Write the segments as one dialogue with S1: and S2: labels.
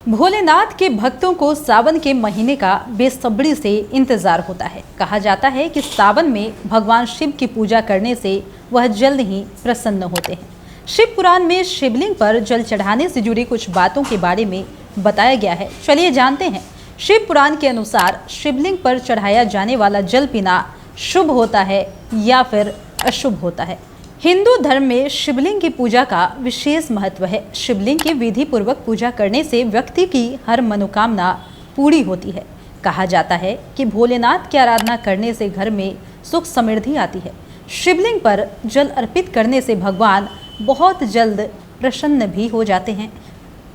S1: भोलेनाथ के भक्तों को सावन के महीने का बेसब्री से इंतजार होता है। कहा जाता है कि सावन में भगवान शिव की पूजा करने से वह जल्द ही प्रसन्न होते हैं। शिव पुराण में शिवलिंग पर जल चढ़ाने से जुड़ी कुछ बातों के बारे में बताया गया है। चलिए जानते हैं। शिव पुराण के अनुसार शिवलिंग पर चढ़ाया जाने वाला जल पीना शुभ होता है या फिर अशुभ होता है। हिंदू धर्म में शिवलिंग की पूजा का विशेष महत्व है। शिवलिंग की विधि पूर्वक पूजा करने से व्यक्ति की हर मनोकामना पूरी होती है। कहा जाता है कि भोलेनाथ की आराधना करने से घर में सुख समृद्धि आती है। शिवलिंग पर जल अर्पित करने से भगवान बहुत जल्द प्रसन्न भी हो जाते हैं।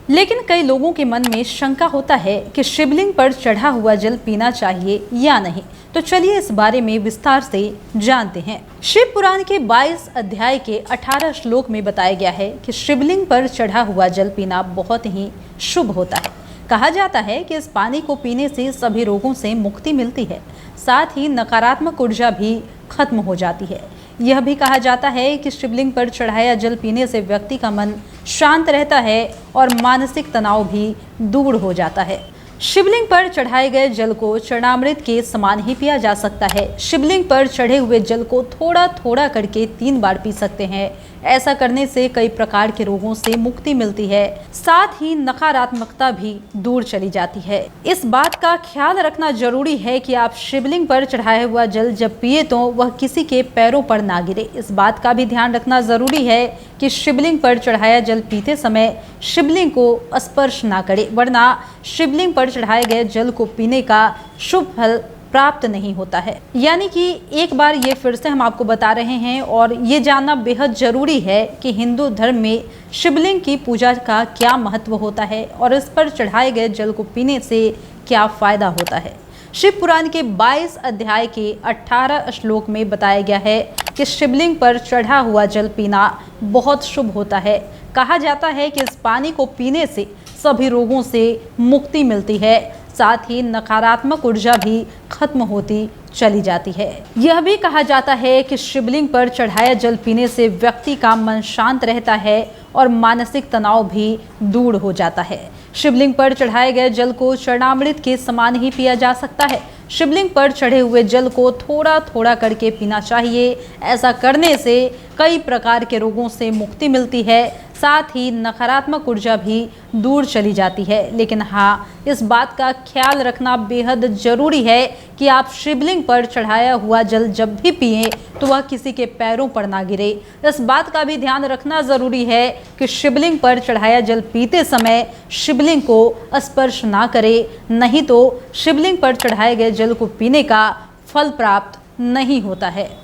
S1: लेकिन कई लोगों के मन में शंका होता है कि शिवलिंग पर चढ़ा हुआ जल पीना चाहिए या नहीं। तो चलिए इस बारे में विस्तार से जानते हैं। शिव पुराण के 22 अध्याय के 18 श्लोक में बताया गया है कि शिवलिंग पर चढ़ा हुआ जल पीना बहुत ही शुभ होता है। कहा जाता है कि इस पानी को पीने से सभी रोगों से मुक्ति मिलती है, साथ ही नकारात्मक ऊर्जा भी खत्म हो जाती है। यह भी कहा जाता है कि शिवलिंग पर चढ़ाया जल पीने से व्यक्ति का मन शांत रहता है और मानसिक तनाव भी दूर हो जाता है। शिवलिंग पर चढ़ाए गए जल को चरणामृत के समान ही पिया जा सकता है। शिवलिंग पर चढ़े हुए जल को थोड़ा थोड़ा करके 3 बार पी सकते हैं। ऐसा करने से कई प्रकार के रोगों से मुक्ति मिलती है, साथ ही नकारात्मकता भी दूर चली जाती है। इस बात का ख्याल रखना जरूरी है कि आप शिवलिंग पर चढ़ाया हुआ जल जब पिए तो वह किसी के पैरों पर ना गिरे। इस बात का भी ध्यान रखना जरूरी है कि शिवलिंग पर चढ़ाया जल पीते समय शिवलिंग को स्पर्श ना करें, वरना शिवलिंग पर चढ़ाए गए जल को पीने का शुभ फल प्राप्त नहीं होता है। यानी कि एक बार ये फिर से हम आपको बता रहे हैं और ये जानना बेहद जरूरी है कि हिंदू धर्म में शिवलिंग की पूजा का क्या महत्व होता है और इस पर चढ़ाए गए जल को पीने से क्या फायदा होता है। शिव पुराण के 22 अध्याय के 18 श्लोक में बताया गया है कि शिवलिंग पर चढ़ा हुआ जल पीना बहुत शुभ होता है। कहा जाता है कि इस पानी को पीने से सभी रोगों से मुक्ति मिलती है, साथ ही नकारात्मक ऊर्जा भी खत्म होती चली जाती है। यह भी कहा जाता है कि शिवलिंग पर चढ़ाया जल पीने से व्यक्ति का मन शांत रहता है और मानसिक तनाव भी दूर हो जाता है। शिवलिंग पर चढ़ाए गए जल को चरणामृत के समान ही पिया जा सकता है। शिवलिंग पर चढ़े हुए जल को थोड़ा थोड़ा करके पीना चाहिए। ऐसा करने से कई प्रकार के रोगों से मुक्ति मिलती है, साथ ही नकारात्मक ऊर्जा भी दूर चली जाती है। लेकिन हाँ, इस बात का ख्याल रखना बेहद जरूरी है कि आप शिवलिंग पर चढ़ाया हुआ जल जब भी पिएं तो वह किसी के पैरों पर ना गिरे। इस बात का भी ध्यान रखना जरूरी है कि शिवलिंग पर चढ़ाया जल पीते समय शिवलिंग को स्पर्श ना करें, नहीं तो शिवलिंग पर चढ़ाए गए जल को पीने का फल प्राप्त नहीं होता है।